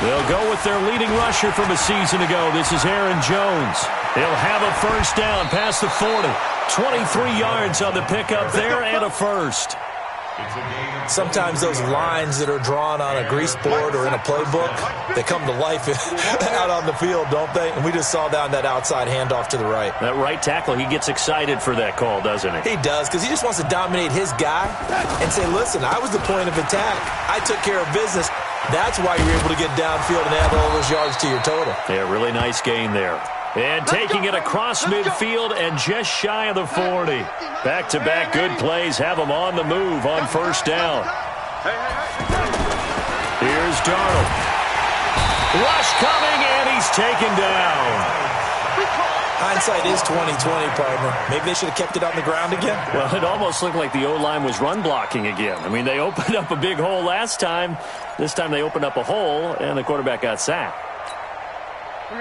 They'll go with their leading rusher from a season ago. This is Aaron Jones. He'll have a first down past the 40. 23 yards on the pickup there and a first. Sometimes those lines that are drawn on a grease board or in a playbook, they come to life out on the field, don't they? And we just saw down that outside handoff to the right. That right tackle, he gets excited for that call, doesn't he? He does, because he just wants to dominate his guy and say, listen, I was the point of attack. I took care of business. That's why you're able to get downfield and add all those yards to your total. Yeah, really nice gain there. And taking it across midfield and just shy of the 40. Back-to-back good plays have them on the move on first down. Here's Darnold. Rush coming, and he's taken down. Hindsight is 20/20, partner. Maybe they should have kept it on the ground again. Well, it almost looked like the O-line was run blocking again. I mean, they opened up a big hole last time. This time they opened up a hole, and the quarterback got sacked.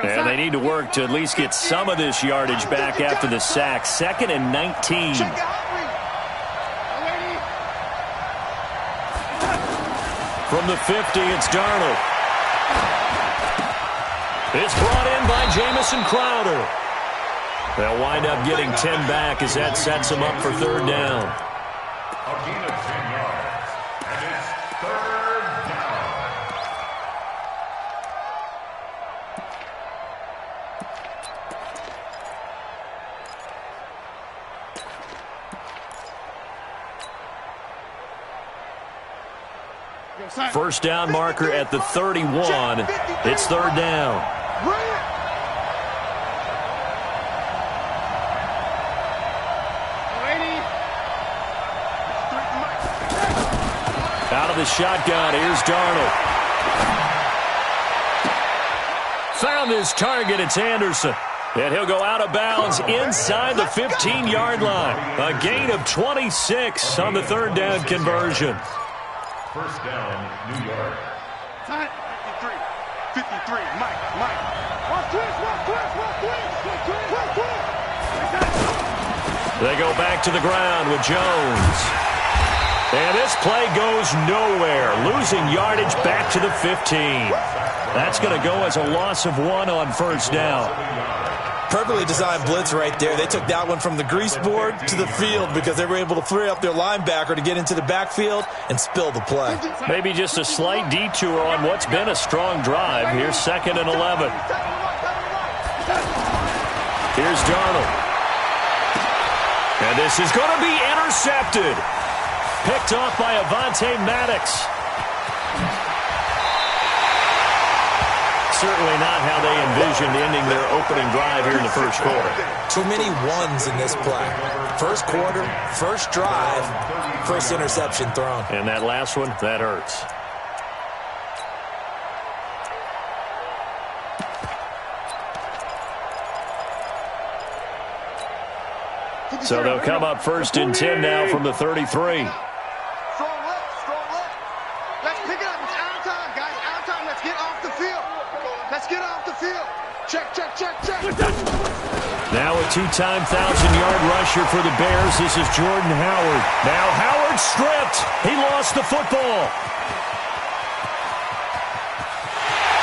And they need to work to at least get some of this yardage back after the sack. 2nd and 19. From the 50, it's Darnold. It's brought in by Jamison Crowder. They'll wind up getting 10 back as that sets them up for third down. First down marker at the 31. It's third down. Out of the shotgun, here's Darnold. Found his target, it's Anderson. And he'll go out of bounds inside the 15-yard line. A gain of 26 on the third down conversion. First down, New York. 53, Mike. They go back to the ground with Jones. And this play goes nowhere. Losing yardage back to the 15. That's going to go as a loss of 1 on first down. Perfectly designed blitz right there. They took that one from the grease board to the field because they were able to free up their linebacker to get into the backfield and spill the play. Maybe just a slight detour on what's been a strong drive. Here's 2nd and 11. Here's Darnold. And this is going to be intercepted. Picked off by Avonte Maddox. Certainly not how they envisioned ending their opening drive here in the first quarter. Too many ones in this play. First quarter, first drive, first interception thrown. And that last one, that hurts. So they'll come up 1st and 10 now from the 33. Strong left. Let's pick it up. It's out of time, guys. Out of time. Let's get off the field. Let's get off the field. Check. Now a 2-time 1,000-yard rusher for the Bears. This is Jordan Howard. Now Howard stripped. He lost the football.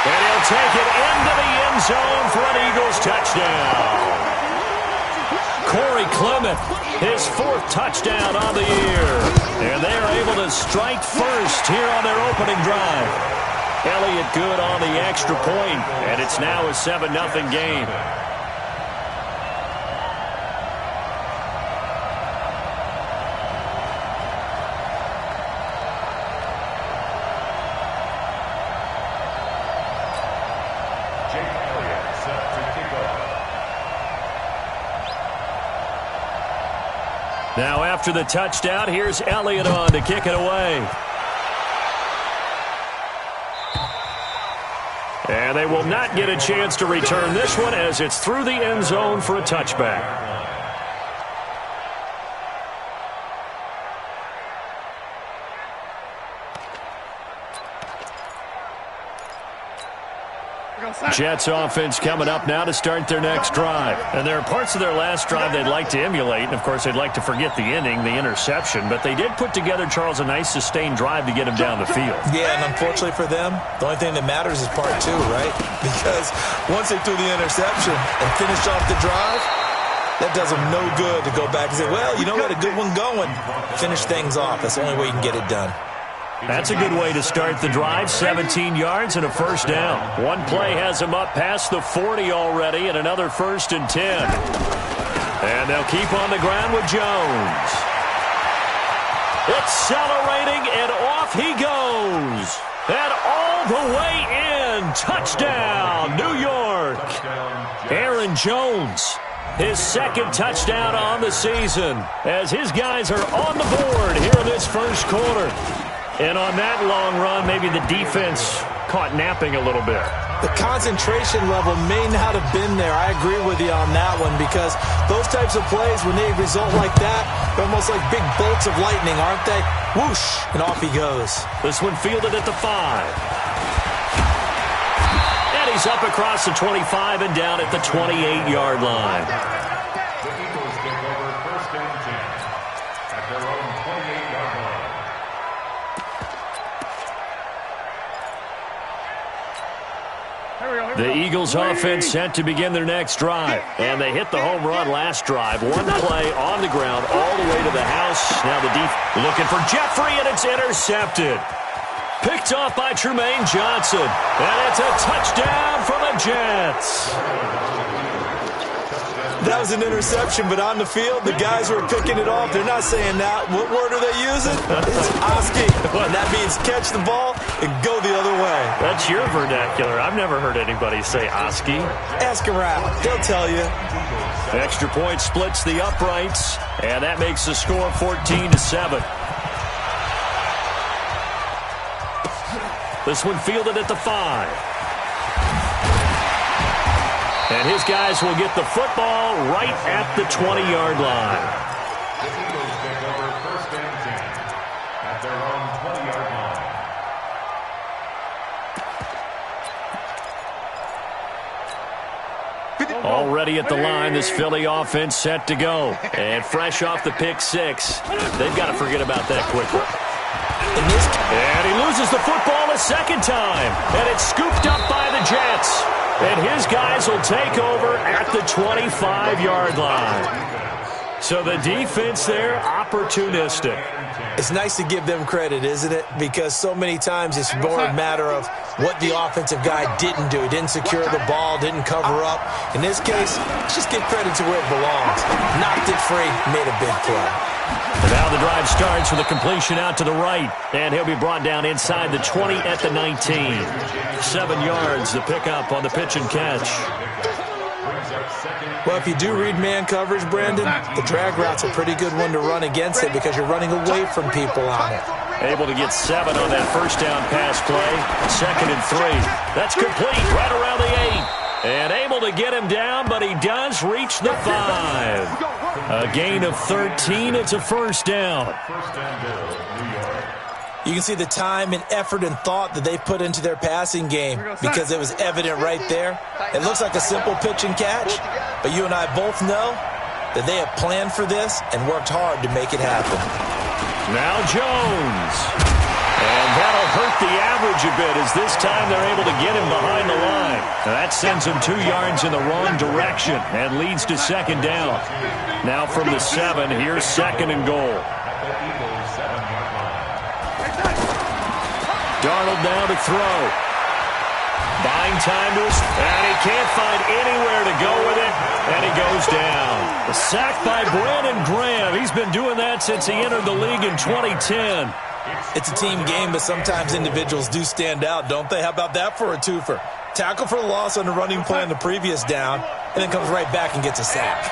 And he'll take it into the end zone for an Eagles touchdown. Corey Clement, his 4th touchdown on the year. And they are able to strike first here on their opening drive. Elliott good on the extra point, and it's now a 7-0 game. Now after the touchdown, here's Elliott on to kick it away. And they will not get a chance to return this one as it's through the end zone for a touchback. Jets offense coming up now to start their next drive. And there are parts of their last drive they'd like to emulate. And, of course, they'd like to forget the inning, the interception. But they did put together, Charles, a nice sustained drive to get him down the field. Yeah, and unfortunately for them, the only thing that matters is part two, right? Because once they threw the interception and finished off the drive, that does them no good to go back and say, well, you know what, a good one going. Finish things off. That's the only way you can get it done. That's a good way to start the drive. 17 yards and a first down. One play has him up past the 40 already, and another 1st and 10. And they'll keep on the ground with Jones. Accelerating, and off he goes. And all the way in. Touchdown, New York. Aaron Jones, his second touchdown on the season, as his guys are on the board here in this first quarter. And on that long run, maybe the defense caught napping a little bit. The concentration level may not have been there. I agree with you on that one, because those types of plays, when they result like that, they're almost like big bolts of lightning, aren't they? Whoosh, and off he goes. This one fielded at the 5. And he's up across the 25 and down at the 28-yard line. The Eagles offense set to begin their next drive. And they hit the home run last drive. One play on the ground all the way to the house. Now the defense looking for Jeffrey, and it's intercepted. Picked off by Tremaine Johnson. And it's a touchdown for the Jets. That was an interception, but on the field, the guys who are picking it off, they're not saying that. What word are they using? It's Oski. And that means catch the ball and go the other way. That's your vernacular. I've never heard anybody say Oski. Ask around. They'll tell you. Extra point splits the uprights, and that makes the score 14-7. This one fielded at the 5. And his guys will get the football right at the 20-yard line. The Eagles take over 1st and 10 at their own 20-yard line. Already at the line, this Philly offense set to go. And fresh off the pick 6. They've got to forget about that quickly. And he loses the football a second time. And it's scooped up by the Jets. And his guys will take over at the 25-yard line. So the defense there, opportunistic. It's nice to give them credit, isn't it? Because so many times it's more a matter of what the offensive guy didn't do. He didn't secure the ball, didn't cover up. In this case, let's just give credit to where it belongs. Knocked it free, made a big play. And now the drive starts with a completion out to the right. And he'll be brought down inside the 20 at the 19. 7 yards to pick up on the pitch and catch. Well, if you do read man coverage, Brandon, the drag route's a pretty good one to run against it because you're running away from people on it. Able to get 7 on that first down pass play. 2nd and 3. That's complete right around the 8. And able to get him down, but he does reach the 5. A gain of 13. It's a first down. You can see the time and effort and thought that they put into their passing game because it was evident right there. It looks like a simple pitch and catch, but you and I both know that they have planned for this and worked hard to make it happen. Now Jones. And that'll hurt the average a bit as this time they're able to get him behind the line. Now that sends him 2 yards in the wrong direction and leads to 2nd down. Now from the 7, here's 2nd and goal. Darnold now to throw. Buying time to his, and he can't find anywhere to go with it, and he goes down. The sack by Brandon Graham. He's been doing that since he entered the league in 2010. It's a team game, but sometimes individuals do stand out, don't they? How about that for a twofer? Tackle for the loss on the running play on the previous down, and then comes right back and gets a sack.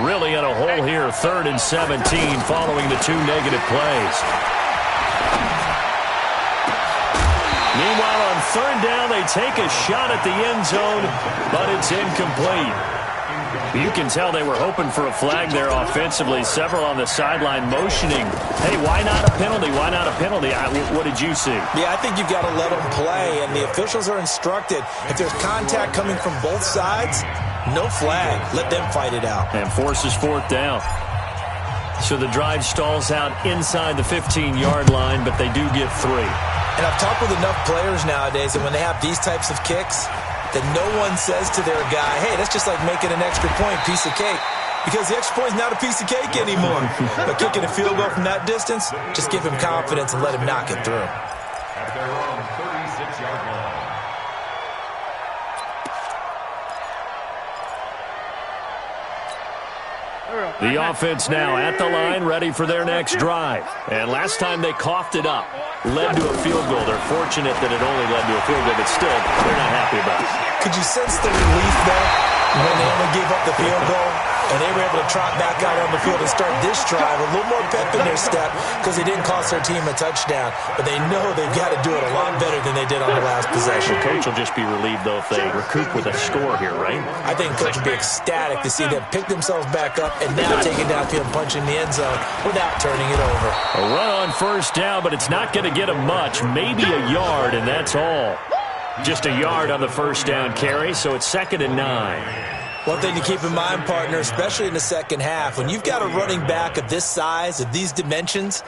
Really in a hole here, 3rd and 17 following the 2 negative plays. Meanwhile, on 3rd down, they take a shot at the end zone, but it's incomplete. You can tell they were hoping for a flag there offensively. Several on the sideline motioning, hey, why not a penalty? Why not a penalty? What did you see? Yeah, I think you've got to let them play, and the officials are instructed. If there's contact coming from both sides, no flag. Let them fight it out. And forces fourth down. So the drive stalls out inside the 15-yard line, but they do get 3. And I've talked with enough players nowadays that when they have these types of kicks, that no one says to their guy, hey, that's just like making an extra point, piece of cake. Because the extra point is not a piece of cake anymore. But kicking a field goal from that distance, just give him confidence and let him knock it through. At their own 36-yard line. The offense now at the line, ready for their next drive. And last time they coughed it up, led to a field goal. They're fortunate that it only led to a field goal, but still, they're not happy about it. Could you sense the relief there when they only gave up the field goal? And they were able to trot back out on the field and start this drive. A little more pep in their step because they didn't cost their team a touchdown. But they know they've got to do it a lot better than they did on the last possession. Coach will just be relieved, though, if they recoup with a score here, right? I think Coach will be ecstatic to see them pick themselves back up and now take it downfield and punch in the end zone without turning it over. A run on first down, but it's not going to get them much. Maybe a yard, and that's all. Just a yard on the first down carry, so it's 2nd and 9. One thing to keep in mind, partner, especially in the second half, when you've got a running back of this size, of these dimensions,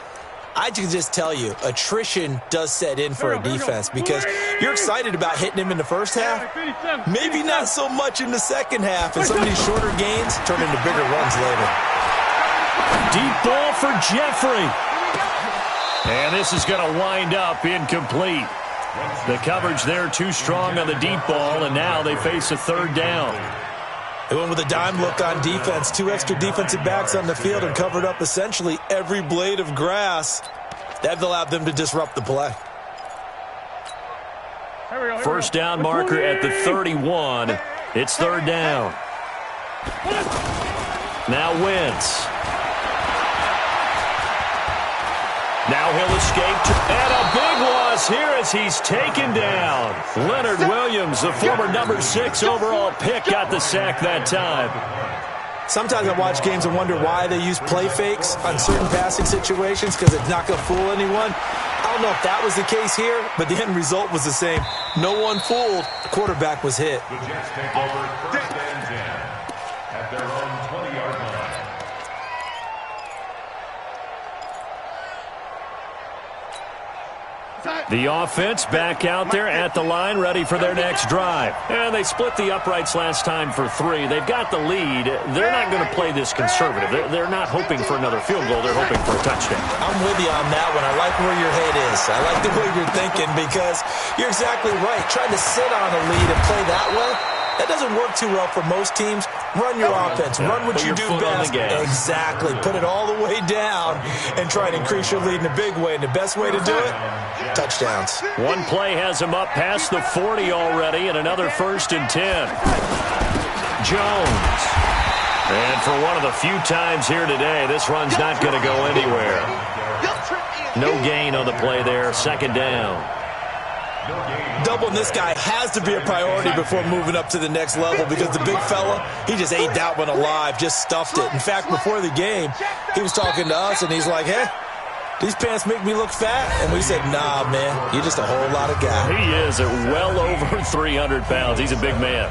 I can just tell you, attrition does set in for a defense because you're excited about hitting him in the first half, maybe not so much in the second half, and some of these shorter gains turn into bigger runs later. Deep ball for Jeffrey. And this is going to wind up incomplete. The coverage there too strong on the deep ball, and now they face a 3rd down. They went with a dime look on defense. 2 extra defensive backs on the field and covered up essentially every blade of grass. That allowed them to disrupt the play. First down marker at the 31. It's 3rd down. Now Wentz. Now he'll escape. And a big loss here as he's taken down. Leonard Williams, the former number 6 overall pick, got the sack that time. Sometimes I watch games and wonder why they use play fakes on certain passing situations because it's not going to fool anyone. I don't know if that was the case here, but the end result was the same. No one fooled. The quarterback was hit. The Jets take over 1st and 10 at their own 20-yard line. The offense back out there at the line, ready for their next drive. And they split the uprights last time for 3. They've got the lead. They're not going to play this conservative. They're not hoping for another field goal. They're hoping for a touchdown. I'm with you on that one. I like where your head is. I like the way you're thinking because you're exactly right. Trying to sit on a lead and play that way, that doesn't work too well for most teams. Run your offense. Run what you do best. Exactly. Put it all the way down and try to increase your lead in a big way. And the best way to do it, touchdowns. One play has him up past the 40 already, and another 1st and 10. Jones. And for one of the few times here today, this run's not going to go anywhere. No gain on the play there. 2nd down. Doubling this guy has to be a priority before moving up to the next level because the big fella, he just ate that one alive, just stuffed it. In fact, before the game, he was talking to us, and he's like, hey, these pants make me look fat. And we said, nah, man, you're just a whole lot of guy. He is at well over 300 pounds. He's a big man.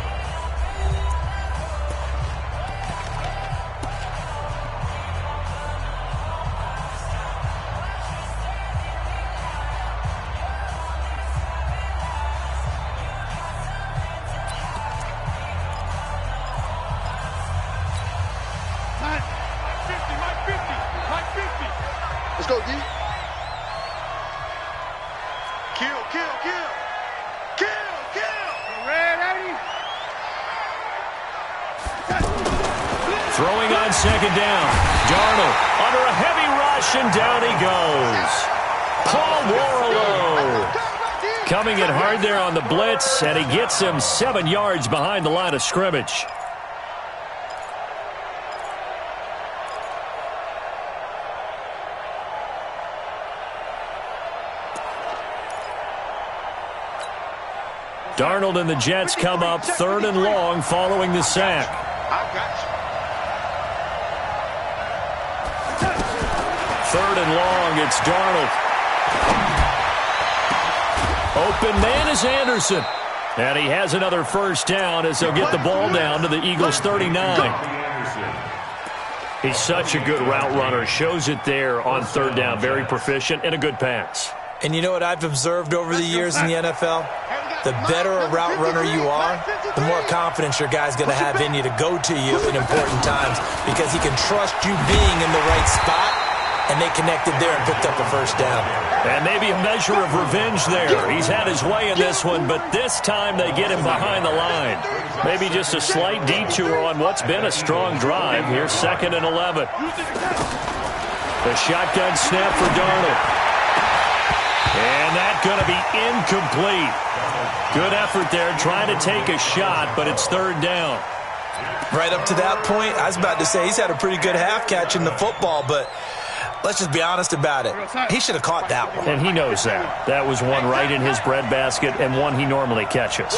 Let's go, D. Kill, kill, kill. Kill, kill. Red 80. Throwing on 2nd down. Darnold under a heavy rush, and down he goes. Paul Warlow coming in hard there on the blitz, and he gets him 7 yards behind the line of scrimmage. Darnold and the Jets come up 3rd and long following the sack. I got you. Third and long, it's Darnold. Open man is Anderson. And he has another first down as they'll get the ball down to the Eagles' 39. He's such a good route runner. Shows it there on third down. Very proficient and a good pass. And you know what I've observed over the years in the NFL? The better a route runner you are, the more confidence your guy's going to have in you to go to you in important times because he can trust you being in the right spot, and they connected there and picked up a first down. And maybe a measure of revenge there. He's had his way in this one, but this time they get him behind the line. Maybe just a slight detour on what's been a strong drive. Here's 2nd and 11. The shotgun snap for Darnold. And that's going to be incomplete. Good effort there trying to take a shot, but it's third down. Right up to that point, I was about to say he's had a pretty good half catching the football, but let's just be honest about it. He should have caught that one. And he knows that. That was one right in his breadbasket and one he normally catches.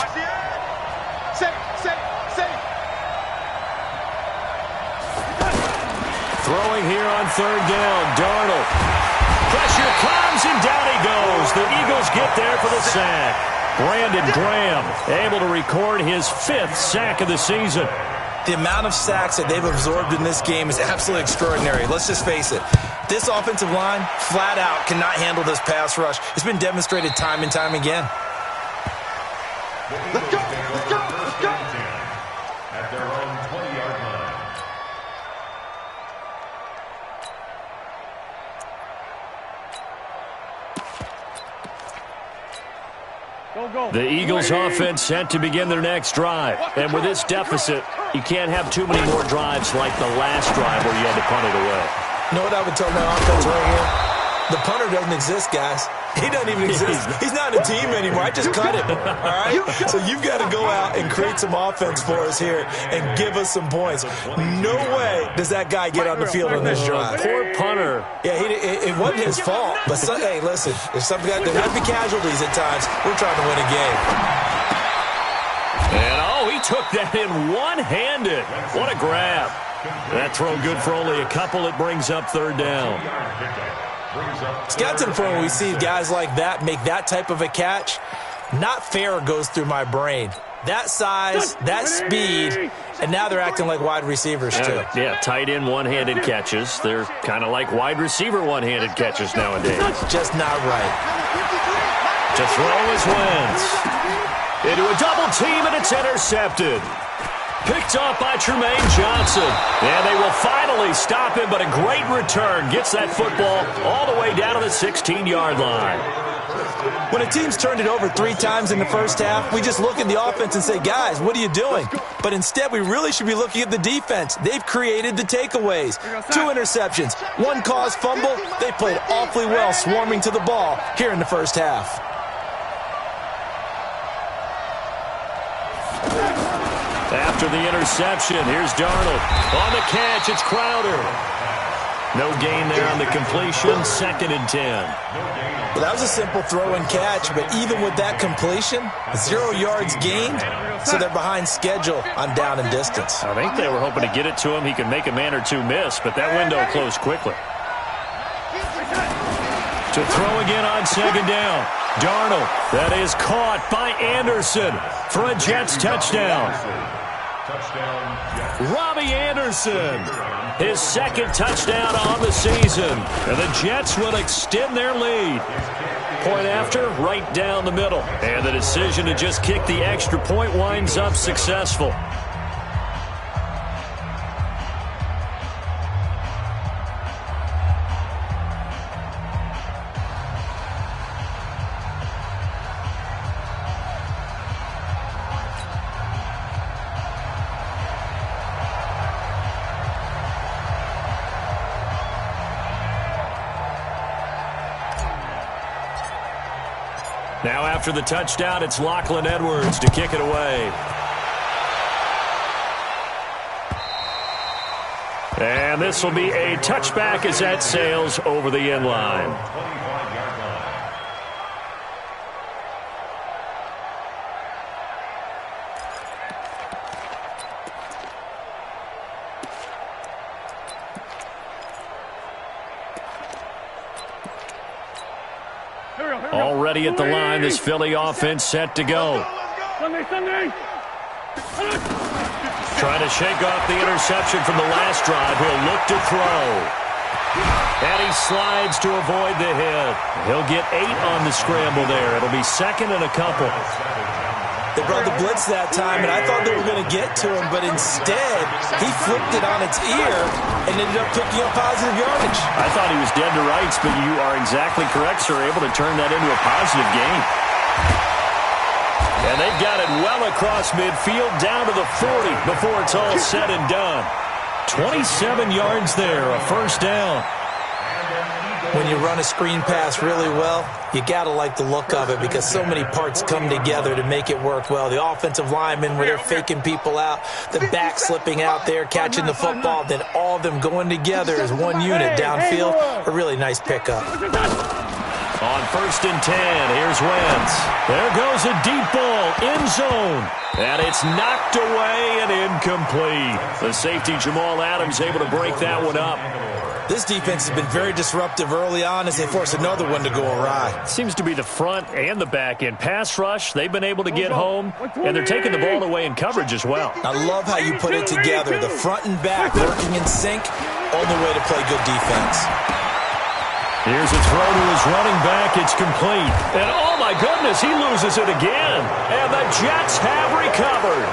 Throwing here on third down, Darnold. Pressure comes and down he goes. The Eagles get there for the sack. Brandon Graham able to record his 5th sack of the season. The amount of sacks that they've absorbed in this game is absolutely extraordinary. Let's just face it. This offensive line, flat out, cannot handle this pass rush. It's been demonstrated time and time again. Let's go. Let's go. Let's go. At their own 20-yard line. The Eagles offense set to begin their next drive. And with this deficit, you can't have too many more drives like the last drive where you had to punt it away. You know what I would tell my offense right here? The punter doesn't exist, guys. He doesn't even exist. He's not a team anymore. I just cut him, all right? So you've got to go out and create some offense for us here and give us some points. No way does that guy get on the field on this drive. Poor punter. Yeah, it wasn't his fault. But, hey, listen, if some guy, there might be casualties at times. We're trying to win a game. And, he took that in one-handed. What a grab. That throw good for only a couple. It brings up third down. It's got to the point where we see guys like that make that type of a catch. Not fair goes through my brain. That size, that speed, and now they're acting like wide receivers too. Yeah, tight end one-handed catches. They're kind of like wide receiver one-handed catches nowadays. Just not right. To throw is Wentz. Into a double team, and it's intercepted. Picked up by Tremaine Johnson. And they will finally stop him, but a great return. Gets that football all the way down to the 16-yard line. When a team's turned it over 3 times in the first half, we just look at the offense and say, guys, what are you doing? But instead, we really should be looking at the defense. They've created the takeaways. 2 interceptions, 1 caused fumble. They played awfully well swarming to the ball here in the first half. After the interception, here's Darnold. On the catch, it's Crowder. No gain there on the completion, 2nd and 10. Well, that was a simple throw and catch, but even with that completion, 0 yards gained, so they're behind schedule on down and distance. I think they were hoping to get it to him. He could make a man or two miss, but that window closed quickly. To throw again on 2nd down. Darnold, that is caught by Anderson for a Jets touchdown. Robbie Anderson, his 2nd touchdown on the season. And the Jets will extend their lead. Point after, right down the middle. And the decision to just kick the extra point winds up successful. Now after the touchdown, it's Lachlan Edwards to kick it away. And this will be a touchback as that sails over the end line. ready at the line. This Philly offense set to go. Trying to shake off the interception from the last drive. He'll look to throw. And he slides to avoid the hit. He'll get 8 on the scramble there. It'll be second and a couple. They brought the blitz that time, and I thought they were going to get to him, but instead, he flipped it on its ear and ended up picking up positive yardage. I thought he was dead to rights, but you are exactly correct, sir. Able to turn that into a positive gain. And they've got it well across midfield, down to the 40 before it's all said and done. 27 yards there, a first down. When you run a screen pass really well, you got to like the look of it because so many parts come together to make it work well. The offensive linemen where they're faking people out, the back slipping out there, catching the football, then all of them going together as one unit downfield. A really nice pickup. On 1st and 10, here's Wentz. There goes a deep ball, end zone. And it's knocked away and incomplete. The safety, Jamal Adams, able to break that one up. This defense has been very disruptive early on as they force another one to go awry. Seems to be the front and the back end. Pass rush, they've been able to get home, and they're taking the ball away in coverage as well. I love how you put it together. The front and back working in sync, only way to play good defense. Here's a throw to his running back. It's complete. And, oh, my goodness, he loses it again. And the Jets have recovered.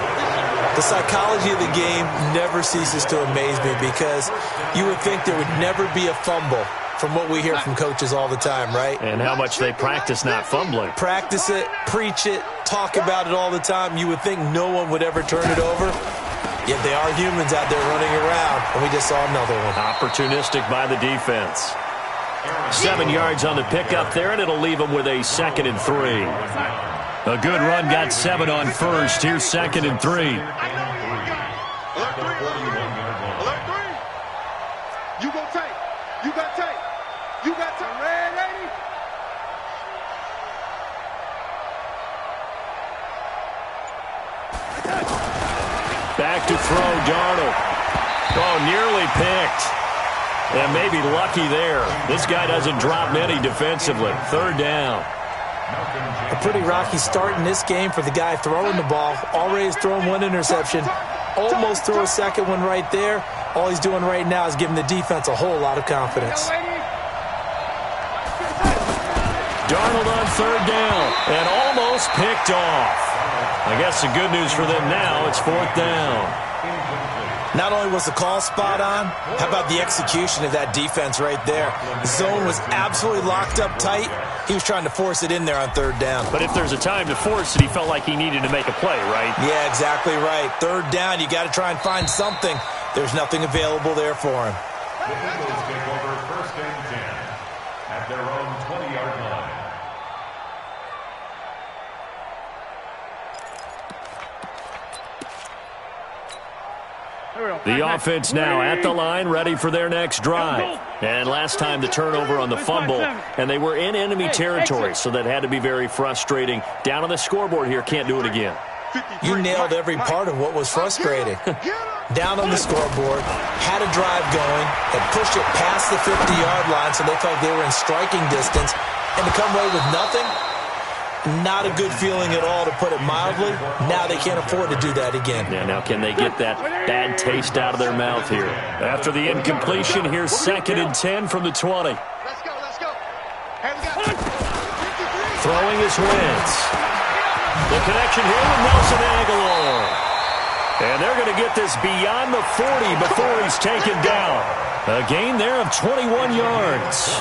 The psychology of the game never ceases to amaze me because you would think there would never be a fumble from what we hear from coaches all the time, right? And how much they practice not fumbling. Practice it, preach it, talk about it all the time. You would think no one would ever turn it over. Yet they are humans out there running around, and we just saw another one. Opportunistic by the defense. 7 yards on the pickup there, and it'll leave them with a 2nd and 3. A good run got 7 on first. Here's 2nd and 3. Alert 3. You go take. You got take. You got take. Red 80. Back to throw, Darnold. Oh, nearly picked. And maybe lucky there. This guy doesn't drop many defensively. 3rd down. A pretty rocky start in this game for the guy throwing the ball. Already has thrown 1 interception. Almost threw a 2nd one right there. All he's doing right now is giving the defense a whole lot of confidence. Darnold on 3rd down and almost picked off. I guess the good news for them now, it's 4th down. Not only was the call spot on, how about the execution of that defense right there? The zone was absolutely locked up tight. He was trying to force it in there on 3rd down. But if there's a time to force it, he felt like he needed to make a play, right? Yeah, exactly right. 3rd down, you got to try and find something. There's nothing available there for him. The Eagles take over 1st and 10 at their own 20-yard line. The offense now at the line, ready for their next drive. And last time the turnover on the fumble, and they were in enemy territory, so that had to be very frustrating. Down on the scoreboard here, can't do it again. You nailed every part of what was frustrating. Down on the scoreboard, had a drive going, had pushed it past the 50-yard line so they felt they were in striking distance, and to come away with nothing, not a good feeling at all, to put it mildly. Now they can't afford to do that again. Yeah, now can they get that bad taste out of their mouth here? After the incompletion, here's 2nd and 10 from the 20. Let's go, let's go. Hey, we got 53. Throwing his Wentz. The connection here with Nelson Aguilar. And they're going to get this beyond the 40 before he's taken down. A gain there of 21 yards.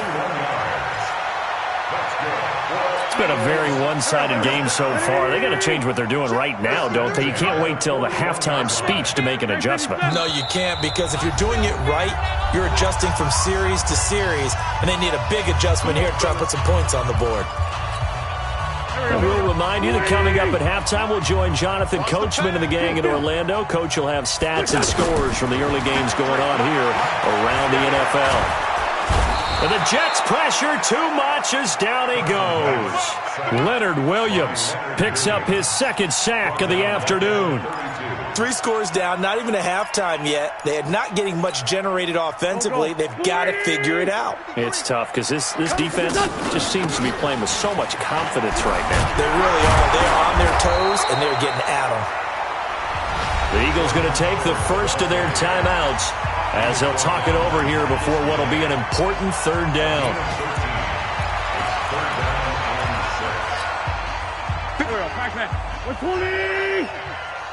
It's been a very one-sided game so far. They got to change what they're doing right now, don't they? You can't wait till the halftime speech to make an adjustment. No, you can't, because if you're doing it right, you're adjusting from series to series, and they need a big adjustment here to try to put some points on the board. And we'll remind you that coming up at halftime, we'll join Jonathan Coachman and the gang in Orlando. Coach will have stats and scores from the early games going on here around the NFL. And the Jets pressure too much as down he goes. Leonard Williams picks up his 2nd sack of the afternoon. 3 scores down, not even a halftime yet. They are not getting much generated offensively. They've got to figure it out. It's tough because this defense just seems to be playing with so much confidence right now. They really are. They are on their toes, and they're getting at them. The Eagles going to take the first of their timeouts as they'll talk it over here before what will be an important third down.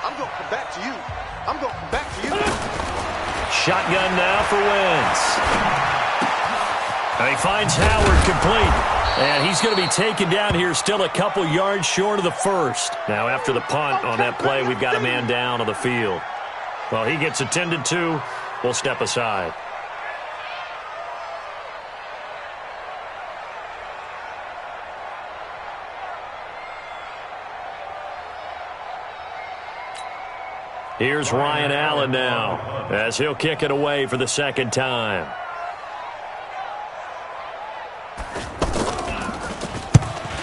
I'm going to come back to you. I'm going to come back to you. Shotgun now for Wentz. And he finds Howard complete. And he's going to be taken down here still a couple yards short of the first. Now after the punt on that play, we've got a man down on the field. Well, he gets attended to. We'll step aside. Here's Ryan Allen now as he'll kick it away for the second time.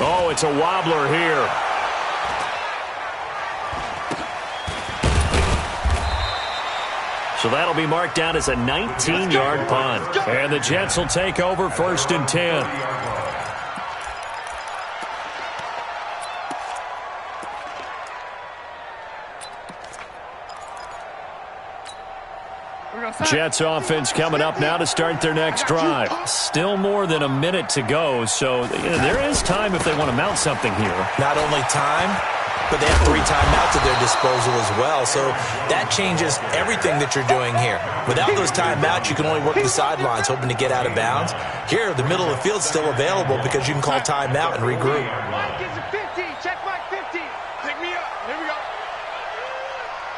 Oh, it's a wobbler here. So that'll be marked down as a 19-yard punt. And the Jets will take over 1st and 10. Jets offense coming up now to start their next drive. Still more than a minute to go, so there is time if they want to mount something here. Not only time, but they have 3 timeouts at their disposal as well, so that changes everything that you're doing here. Without those timeouts, you can only work the sidelines, hoping to get out of bounds. Here, the middle of the field's still available because you can call timeout and regroup. Mike gets a 50. Check Mike 50. Pick me up. Here we go.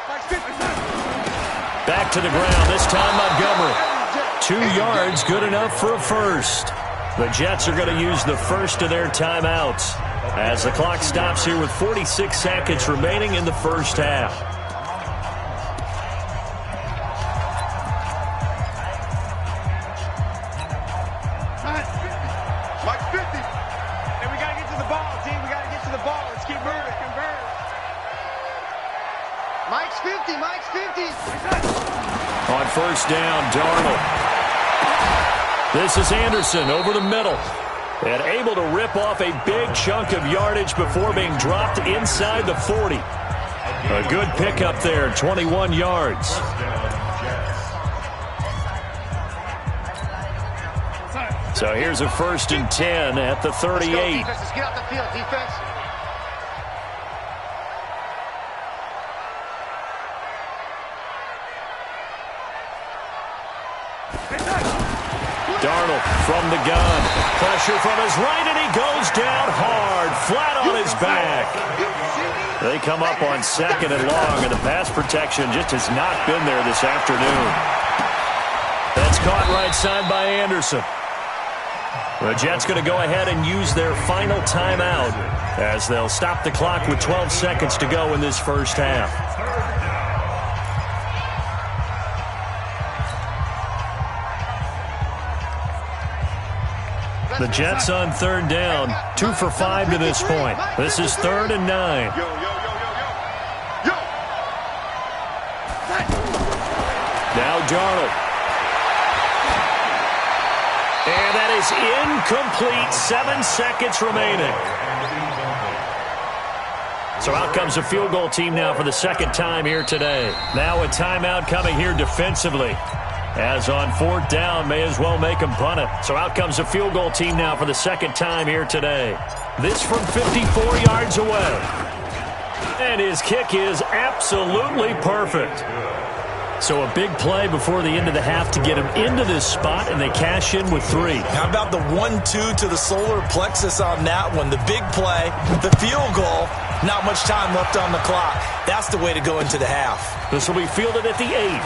Mike's 50. Back to the ground, this time Montgomery. 2 yards, good enough for a first. The Jets are going to use the first of their timeouts as the clock stops here with 46 seconds remaining in the first half. Mike's 50. And we got to get to the ball, team. We got to get to the ball. Let's keep moving. Mike's 50. Mike's 50. On first down, Darnold. This is Anderson over the middle. And able to rip off a big chunk of yardage before being dropped inside the 40. A good pickup there, 21 yards. So here's a 1st and 10 at the 38. Let's get off the field, defense. Darnold from the gun. Pressure from his right, and he goes down hard, flat on his back. They come up on 2nd and long, and the pass protection just has not been there this afternoon. That's caught right side by Anderson. The Jets going to go ahead and use their final timeout as they'll stop the clock with 12 seconds to go in this first half. The Jets on 3rd down, 2 for 5 to this point. This is 3rd and 9. Now Darnold. And that is incomplete. 7 seconds remaining. So out comes a field goal team now for the second time here today. Now a timeout coming here defensively. As on 4th down, may as well make them punt it. So out comes a field goal team now for the second time here today. This from 54 yards away. And his kick is absolutely perfect. So a big play before the end of the half to get him into this spot, and they cash in with 3. How about the 1-2 to the solar plexus on that one? The big play, the field goal, not much time left on the clock. That's the way to go into the half. This will be fielded at the 8.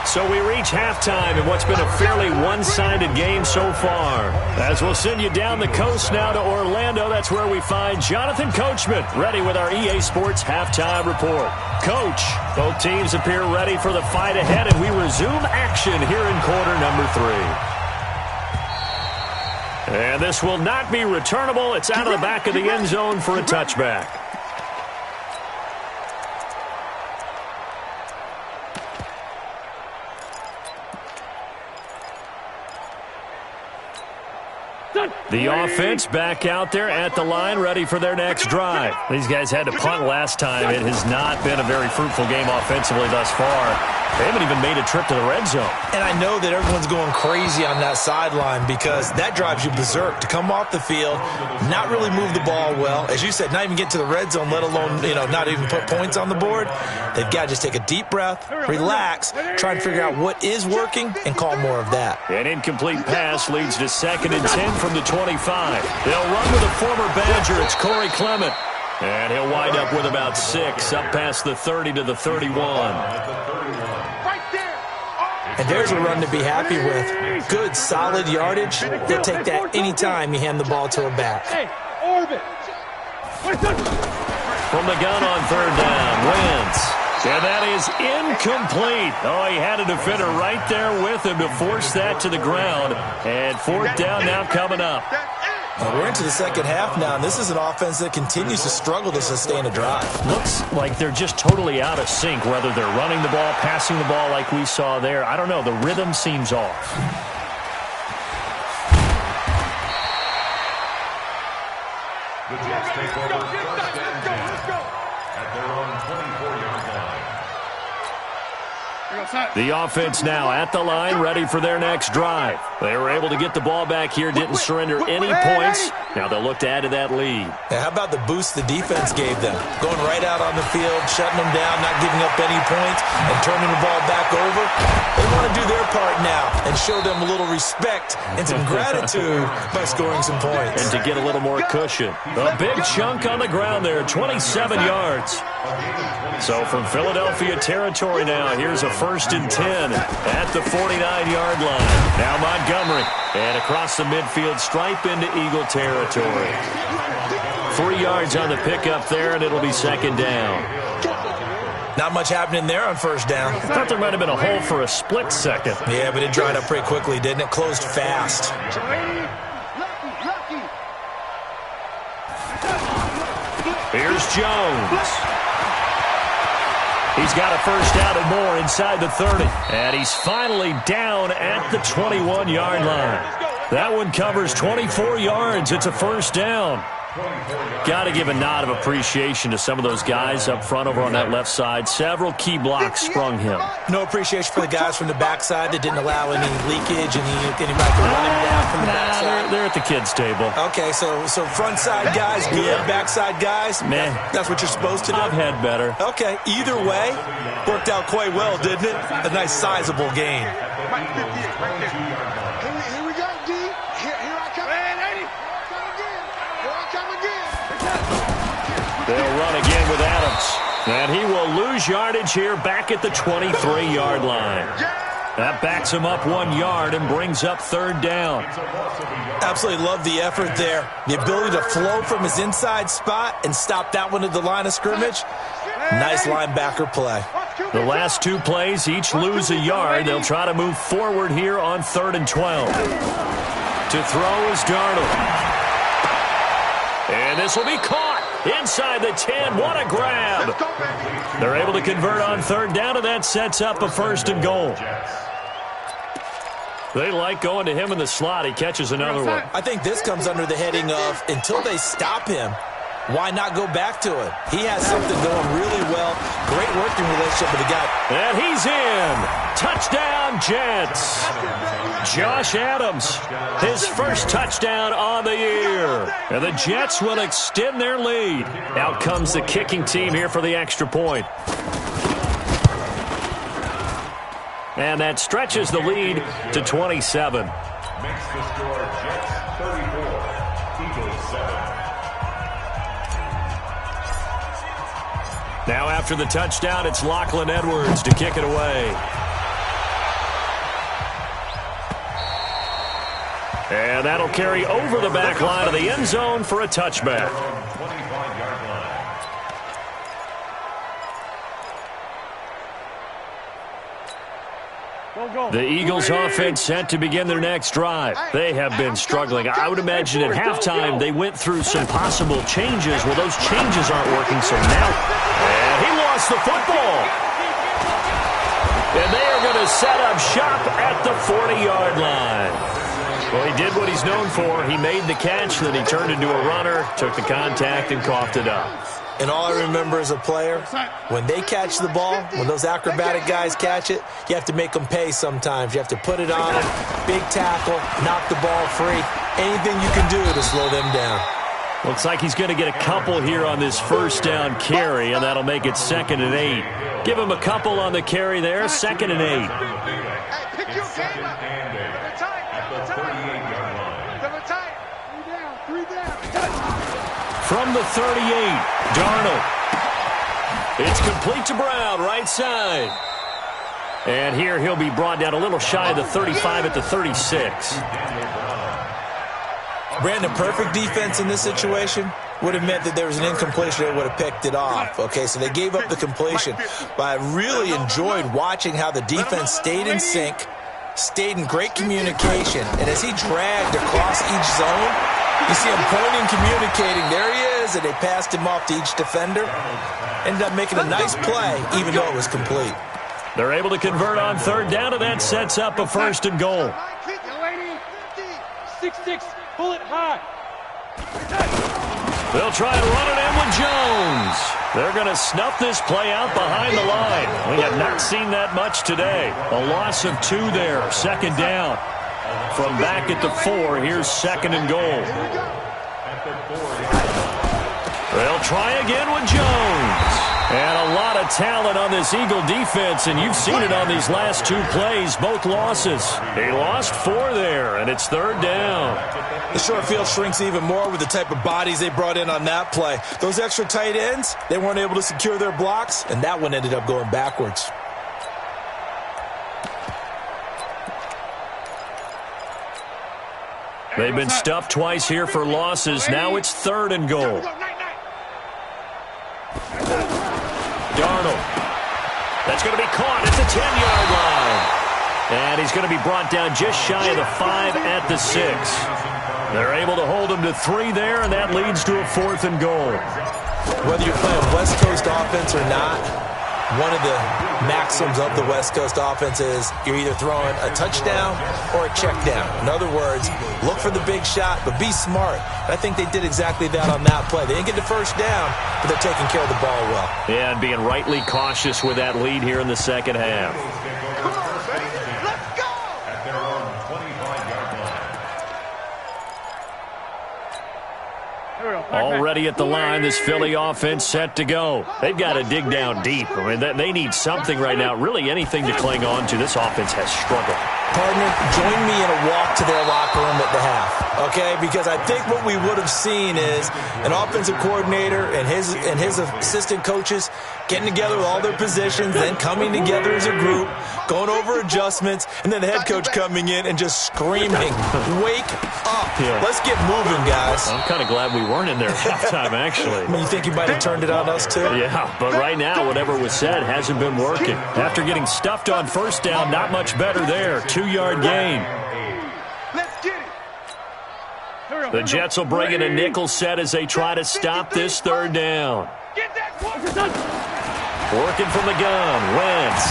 So we reach halftime in what's been a fairly one-sided game so far. As we'll send you down the coast now to Orlando, that's where we find Jonathan Coachman ready with our EA Sports Halftime Report. Coach, both teams appear ready for the fight ahead, and we resume action here in quarter number 3. And this will not be returnable. It's out of the back of the end zone for a touchback. The offense back out there at the line, ready for their next drive. These guys had to punt last time. It has not been a very fruitful game offensively thus far. They haven't even made a trip to the red zone. And I know that everyone's going crazy on that sideline because that drives you berserk to come off the field, not really move the ball well. As you said, not even get to the red zone, let alone, not even put points on the board. They've got to just take a deep breath, relax, try and figure out what is working, and call more of that. An incomplete pass leads to 2nd and 10 from the 25. They'll run with a former Badger. It's Corey Clement. And he'll wind up with about 6, up past the 30 to the 31. And there's a run to be happy with. Good, solid yardage. They'll take that anytime you hand the ball to a back. From the gun on 3rd down, Wentz. And that is incomplete. Oh, he had a defender right there with him to force that to the ground. And 4th down now coming up. We're into the second half now, and this is an offense that continues to struggle to sustain a drive. Looks like they're just totally out of sync, whether they're running the ball, passing the ball like we saw there. I don't know. The rhythm seems off. The Jets take over 1st and 10 at their own 24-yard line. The offense now at the line, ready for their next drive. They were able to get the ball back here, didn't surrender any points. Now they'll look to add to that lead. Yeah, how about the boost the defense gave them? Going right out on the field, shutting them down, not giving up any points, and turning the ball back over. They want to do their part now and show them a little respect and some gratitude by scoring some points. And to get a little more cushion. A big chunk on the ground there, 27 yards. So from Philadelphia territory now, here's a 1st and 10 at the 49-yard line. Now Montgomery, and across the midfield stripe into Eagle territory. 3 yards on the pickup there, and it'll be 2nd down. Not much happening there on 1st down. I thought there might have been a hole for a split second. Yeah, but it dried up pretty quickly, didn't it? Closed fast. Here's Jones. He's got a 1st down and more inside the 30. And he's finally down at the 21-yard line. That one covers 24 yards. It's a 1st down. Got to give a nod of appreciation to some of those guys up front over on that left side. Several key blocks sprung him. No appreciation for the guys from the backside that didn't allow any leakage and anybody to run him down from the backside. They're at the kids' table. Okay, so front side guys good, backside guys, man, that's what you're supposed to do. I've had better. Okay, either way, worked out quite well, didn't it? A nice sizable gain. Here we go, D. Here I come. Here I come again. They'll run again with Adams. And he will lose yardage here back at the 23-yard line. That backs him up 1 yard and brings up 3rd down. Absolutely love the effort there. The ability to flow from his inside spot and stop that one at the line of scrimmage. Nice linebacker play. The last 2 plays each lose a yard. They'll try to move forward here on 3rd and 12. To throw is Darnold. And this will be caught inside the 10. What a grab. They're able to convert on 3rd down, and that sets up a 1st and goal. They like going to him in the slot. He catches another one. I think this comes under the heading of until they stop him, why not go back to it? He has something going really well. Great working relationship with the guy. And he's in. Touchdown, Jets. Josh Adams, his 1st touchdown on the year. And the Jets will extend their lead. Out comes the kicking team here for the extra point. And that stretches the lead to 27. Makes the score Jets 34, Eagles 7. Now after the touchdown, it's Lachlan Edwards to kick it away. And that'll carry over the back line of the end zone for a touchback. The Eagles offense set to begin their next drive. They have been struggling. I would imagine at halftime they went through some possible changes. Well, those changes aren't working, so now... And he lost the football. And they are going to set up shop at the 40-yard line. Well, he did what he's known for. He made the catch, then he turned into a runner, took the contact, and coughed it up. And all I remember as a player, when they catch the ball, when those acrobatic guys catch it, you have to make them pay sometimes. You have to put it on them, big tackle, knock the ball free. Anything you can do to slow them down. Looks like he's going to get a couple here on this first down carry, and that'll make it 2nd and 8. Give him a couple on the carry there, 2nd and 8. Hey, pick your game up. From the 38, Darnold. It's complete to Brown, right side. And here he'll be brought down a little shy of the 35 at the 36. Brandon, perfect defense in this situation would have meant that there was an incompletion. They would have picked it off. Okay, so they gave up the completion. But I really enjoyed watching how the defense stayed in sync, stayed in great communication. And as he dragged across each zone, you see him pointing, communicating. There he is, and they passed him off to each defender. Ended up making a nice play, even though it was complete. They're able to convert on 3rd down, and that sets up a 1st and goal. 6-6, pull it high. They'll try and run it in with Jones. They're going to snuff this play out behind the line. We have not seen that much today. A loss of 2 there, 2nd down. From back at the 4, here's 2nd and goal. They'll try again with Jones. And a lot of talent on this Eagle defense, and you've seen it on these last 2 plays, both losses. He lost 4 there, and it's 3rd down. The short field shrinks even more with the type of bodies they brought in on that play. Those extra tight ends, they weren't able to secure their blocks, and that one ended up going backwards. They've been stuffed twice here for losses. Now it's 3rd and goal. Darnold. That's going to be caught at the 10-yard line. And he's going to be brought down just shy of the 5 at the 6. They're able to hold him to 3 there, and that leads to a 4th and goal. Whether you're playing West Coast offense or not, one of the maxims of the West Coast offense is you're either throwing a touchdown or a check down. In other words, look for the big shot, but be smart. And I think they did exactly that on that play. They didn't get the first down, but they're taking care of the ball well. Yeah, and being rightly cautious with that lead here in the 2nd half. Come on, baby. Let's go! At their own 25-yard line. Already at the line, this Philly offense set to go. They've got to dig down deep. I mean, they need something right now, really anything to cling on to. This offense has struggled. Partner, join me in a walk to their locker room at the half, okay? Because I think what we would have seen is an offensive coordinator and his assistant coaches getting together with all their positions, then coming together as a group, going over adjustments, and then the head coach coming in and just screaming, wake up. Yeah. Let's get moving, guys. I'm kind of glad we weren't in there at halftime, actually. I mean, you think you might have turned it on us, too? Yeah, but right now, whatever was said hasn't been working. After getting stuffed on 1st down, not much better there. 2-yard gain. Let's get it. The Jets will bring in a nickel set as they try to stop this 3rd down. Get that Working from the gun, Wentz.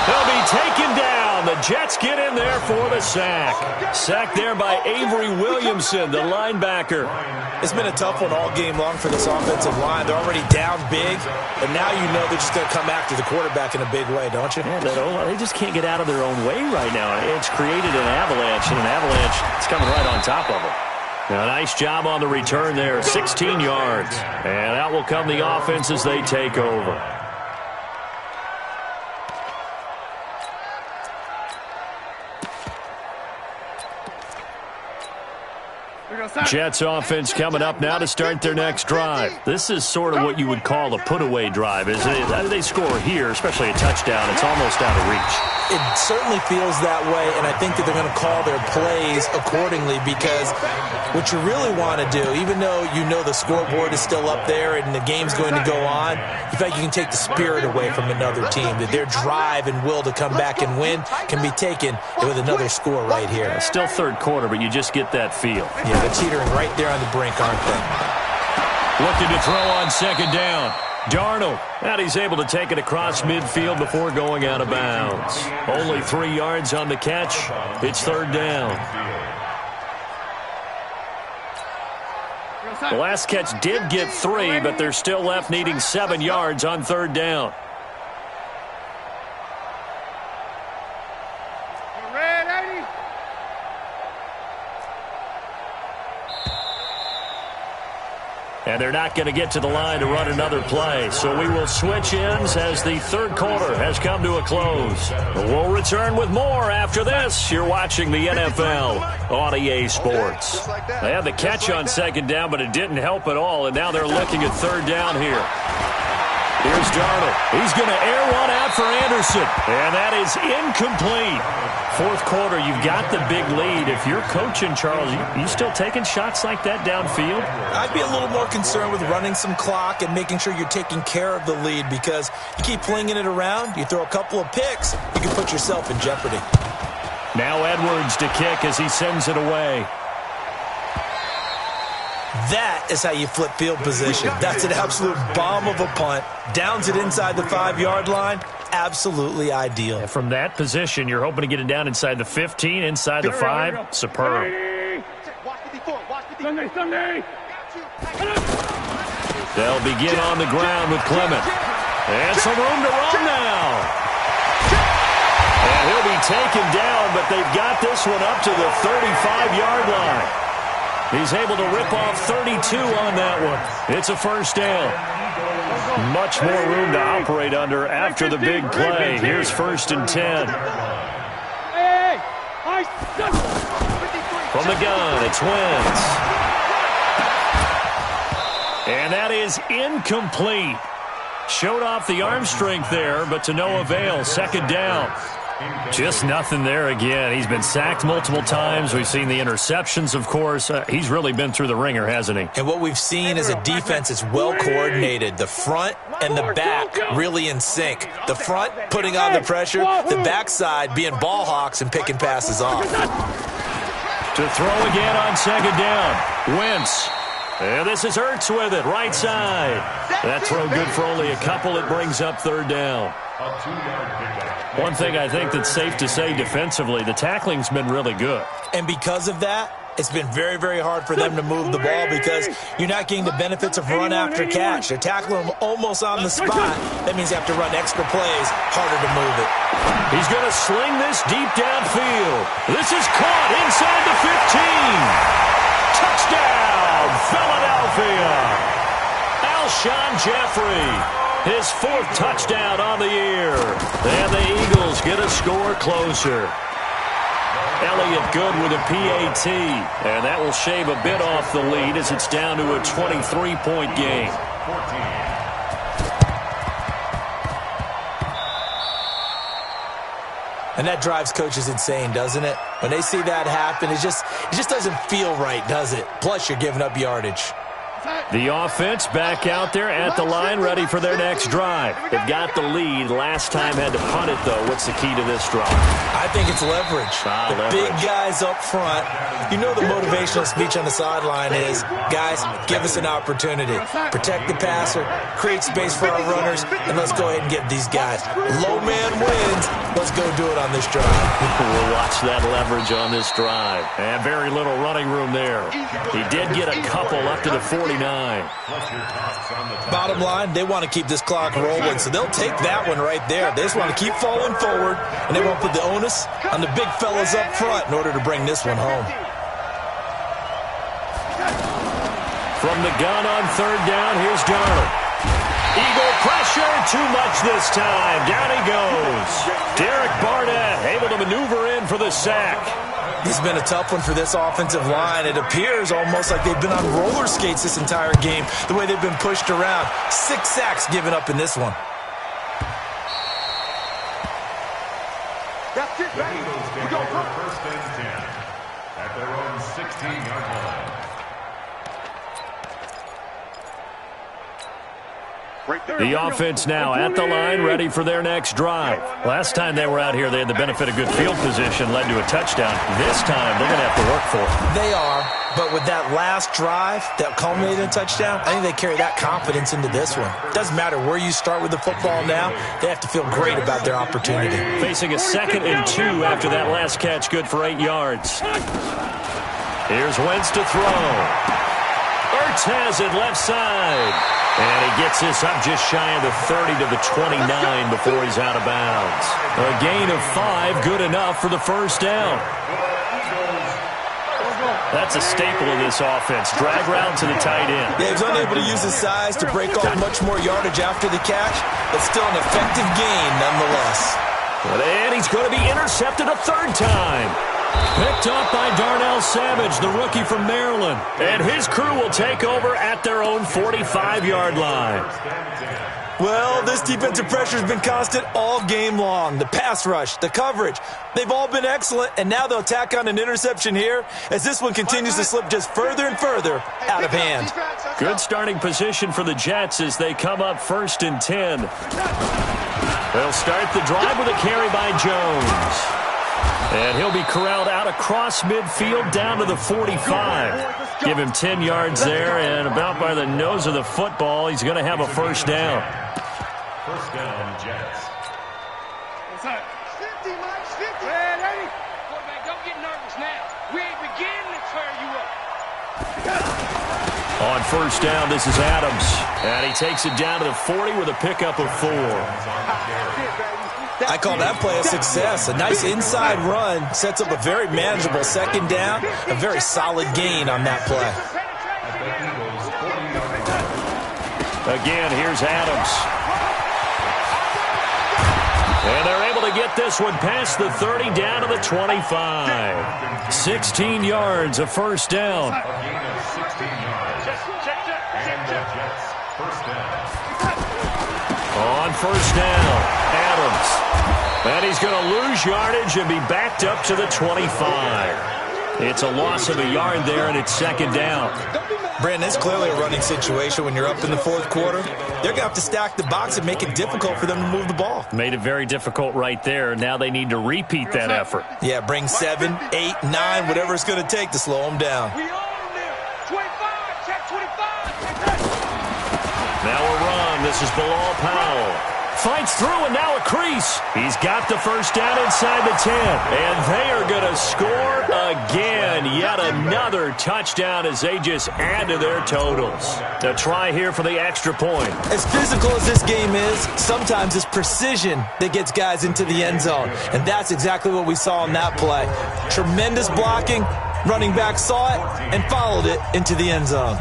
He'll be taken down. The Jets get in there for the sack. Sacked there by Avery Williamson, the linebacker. It's been a tough one all game long for this offensive line. They're already down big, and now you know they're just going to come after the quarterback in a big way, don't you? Yeah, they just can't get out of their own way right now. It's created an avalanche, and an avalanche is coming right on top of them. Now, nice job on the return there, 16 yards. And out will come the offense as they take over. Jets offense coming up now to start their next drive. This is sort of what you would call a put-away drive, isn't it? They score here, especially a touchdown. It's almost out of reach. It certainly feels that way, and I think that they're going to call their plays accordingly because what you really want to do, even though you know the scoreboard is still up there and the game's going to go on, in fact, you can take the spirit away from another team, that their drive and will to come back and win can be taken with another score right here. It's still 3rd quarter, but you just get that feel. Yeah, they're teetering right there on the brink, aren't they? Looking to throw on 2nd down. Darnold, and he's able to take it across midfield before going out of bounds. Only 3 yards on the catch. It's third down. The last catch did get 3, but they're still left needing 7 yards on third down. And they're not going to get to the line to run another play. So we will switch ends as the third quarter has come to a close. We'll return with more after this. You're watching the NFL on EA Sports. They had the catch on second down, but it didn't help at all. And now they're looking at third down here. Here's Darnold. He's going to air one out for Anderson. And that is incomplete. Fourth quarter, you've got the big lead. If you're coaching, Charles, you still taking shots like that downfield? I'd be a little more concerned with running some clock and making sure you're taking care of the lead, because you keep flinging it around, you throw a couple of picks, you can put yourself in jeopardy. Now Edwards to kick as he sends it away. That is how you flip field position. That's an absolute bomb of a punt. Downs it inside the 5-yard line. Absolutely ideal. And from that position, you're hoping to get it down inside the 15, inside the 5. Superb. They'll begin on the ground with Clement. And some room to run now. And he'll be taken down, but they've got this one up to the 35-yard line. He's able to rip off 32 on that one. It's a first down. Much more room to operate under after the big play. Here's 1st and 10. From the gun, it's Wentz. And that is incomplete. Showed off the arm strength there, but to no avail. Second down. Just nothing there again. He's been sacked multiple times. We've seen the interceptions, of course. He's really been through the ringer, hasn't he? And what we've seen is a defense that's well coordinated. The front and the back really in sync. The front putting on the pressure, the backside being ball hawks and picking passes off. To throw again on second down. Wentz. And this is Ertz with it, right side. That throw good for only a couple. It brings up third down. One thing I think that's safe to say defensively, the tackling's been really good. And because of that, it's been very, very hard for them to move the ball, because you're not getting the benefits of run after catch. They're tackling them almost on the spot. That means you have to run extra plays, harder to move it. He's going to sling this deep downfield. This is caught inside the 15. Touchdown, Philadelphia. Alshon Jeffrey. His 4th touchdown on the year. And the Eagles get a score closer. Elliott good with a PAT. And that will shave a bit off the lead as it's down to a 23-point game. And that drives coaches insane, doesn't it? When they see that happen, it just doesn't feel right, does it? Plus, you're giving up yardage. The offense back out there at the line, ready for their next drive. They've got the lead. Last time had to punt it, though. What's the key to this drive? I think it's leverage. The big guys up front. You know the motivational speech on the sideline is, guys, give us an opportunity. Protect the passer, create space for our runners, and let's go ahead and get these guys. Low man wins. Let's go do it on this drive. We'll watch that leverage on this drive. And very little running room there. He did get a couple up to the 49. Bottom line, they want to keep this clock rolling, so they'll take that one right there. They just want to keep falling forward, and they won't put the onus on the big fellas up front in order to bring this one home. From the gun on third down, here's Darnold. Eagle pressure, too much this time. Down he goes. Derek Barnett able to maneuver in for the sack. It's been a tough one for this offensive line. It appears almost like they've been on roller skates this entire game, the way they've been pushed around. 6 sacks given up in this one. That's it, baby. We go for 1st and 10 at their own 16-yard line. The offense now at the line, ready for their next drive. Last time they were out here, they had the benefit of good field position, led to a touchdown. This time, they're going to have to work for it. They are, but with that last drive that culminated in a touchdown, I think they carry that confidence into this one. Doesn't matter where you start with the football now, they have to feel great about their opportunity. Facing a 2nd and 2 after that last catch, good for 8 yards. Here's Wentz to throw. Ertz has it left side. And he gets this up just shy of the 30 to the 29 before he's out of bounds. A gain of 5, good enough for the first down. That's a staple of this offense. Drag route to the tight end. Yeah, he was unable to use his size to break off much more yardage after the catch, but still an effective gain nonetheless. And he's going to be intercepted a 3rd time. Picked up by Darnell Savage, the rookie from Maryland. And his crew will take over at their own 45-yard line. Well, this defensive pressure has been constant all game long. The pass rush, the coverage, they've all been excellent, and now they'll tack on an interception here as this one continues to slip just further and further out of hand. Good starting position for the Jets as they come up 1st and 10. They'll start the drive with a carry by Jones. And he'll be corralled out across midfield down to the 45. Give him 10 yards there, and about by the nose of the football, he's going to have a first down. First down, Jets. What's up? 50, Mike, 50. Hey, lady. Quarterback, don't get nervous now. We ain't beginning to tear you up. On first down, this is Adams. And he takes it down to the 40 with a pickup of 4. I call that play a success. A nice inside run sets up a very manageable 2nd down, a very solid gain on that play. Again, here's Adams. And they're able to get this one past the 30 down to the 25. 16 yards, a first down. A gain of 16 yards. And the Jets, first down. On first down, Adams. And he's going to lose yardage and be backed up to the 25. It's a loss of a yard there, and it's 2nd down. Brandon, it's clearly a running situation when you're up in the 4th quarter. They're going to have to stack the box and make it difficult for them to move the ball. Made it very difficult right there. Now they need to repeat that effort. Yeah, bring 7, 8, 9, whatever it's going to take to slow them down. We own them. 25, check 25. Now a run. This is Bilal Powell. Fights through, and now a crease. He's got the first down inside the 10. And they are going to score again. Yet another touchdown as they just add to their totals. A try here for the extra point. As physical as this game is, sometimes it's precision that gets guys into the end zone. And that's exactly what we saw on that play. Tremendous blocking. Running back saw it and followed it into the end zone.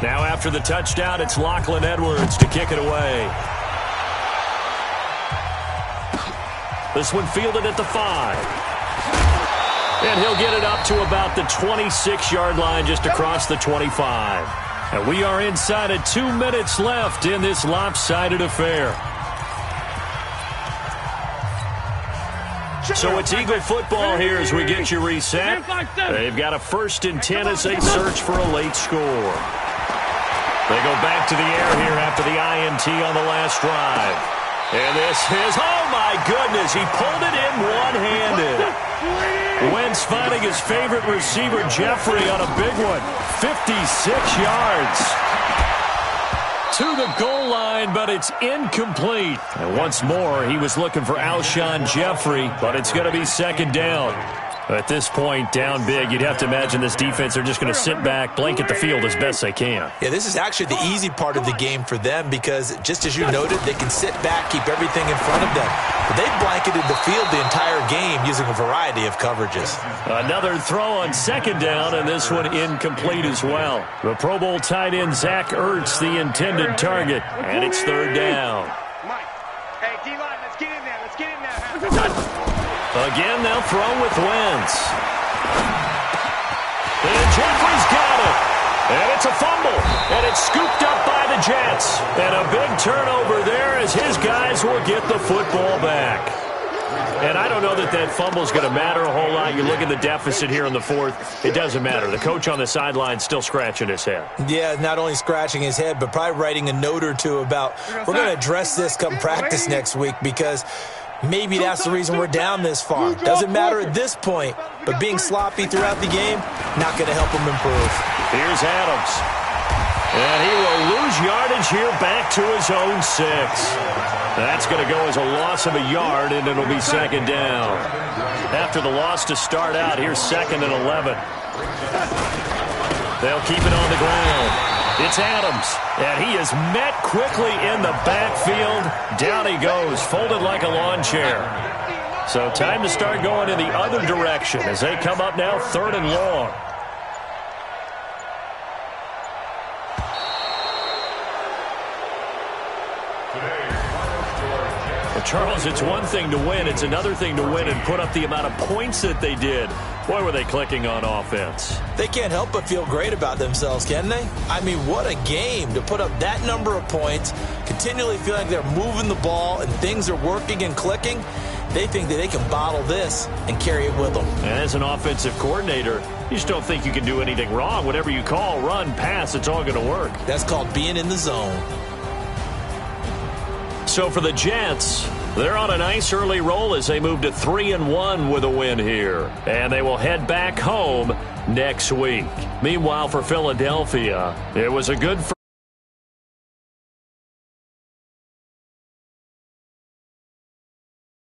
Now after the touchdown, it's Lachlan Edwards to kick it away. This one fielded at the 5. And he'll get it up to about the 26-yard line just across the 25. And we are inside of 2 minutes left in this lopsided affair. So it's Eagle football here as we get you reset. They've got a 1st and 10 as they search for a late score. They go back to the air here after the INT on the last drive. And this is, oh my goodness, he pulled it in one-handed. Wentz finding his favorite receiver, Jeffrey, on a big one. 56 yards to the goal line, but it's incomplete. And once more, he was looking for Alshon Jeffrey, but it's going to be 2nd down. At this point, down big, you'd have to imagine this defense, they're just going to sit back, blanket the field as best they can. Yeah, this is actually the easy part of the game for them because, just as you noted, they can sit back, keep everything in front of them. But they've blanketed the field the entire game using a variety of coverages. Another throw on 2nd down, and this one incomplete as well. The Pro Bowl tight end, Zach Ertz, the intended target, and it's 3rd down. Mike, hey, D-line, let's get in there. Let's get in there. Again, they'll throw with Wentz. And Jeffrey's got it. And it's a fumble. And it's scooped up by the Jets. And a big turnover there as his guys will get the football back. And I don't know that that fumble is going to matter a whole lot. You look at the deficit here in the fourth, it doesn't matter. The coach on the sideline still scratching his head. Yeah, not only scratching his head, but probably writing a note or two about we're going to address this come practice next week because maybe that's the reason we're down this far. Doesn't matter at this point, but being sloppy throughout the game, not going to help him improve. Here's Adams. And he will lose yardage here back to his own 6. That's going to go as a loss of a yard, and it'll be second down. After the loss to start out, here's 2nd and 11. They'll keep it on the ground. It's Adams, and he is met quickly in the backfield. Down he goes, folded like a lawn chair. So time to start going in the other direction as they come up now 3rd and long. Well, Charles, it's one thing to win. It's another thing to win and put up the amount of points that they did. Boy, were they clicking on offense. They can't help but feel great about themselves, can they? I mean, what a game to put up that number of points, continually feel like they're moving the ball and things are working and clicking. They think that they can bottle this and carry it with them. And as an offensive coordinator, you just don't think you can do anything wrong. Whatever you call, run, pass, it's all going to work. That's called being in the zone. So for the Jets, they're on a nice early roll as they move to 3-1 with a win here. And they will head back home next week. Meanwhile, for Philadelphia, it was a good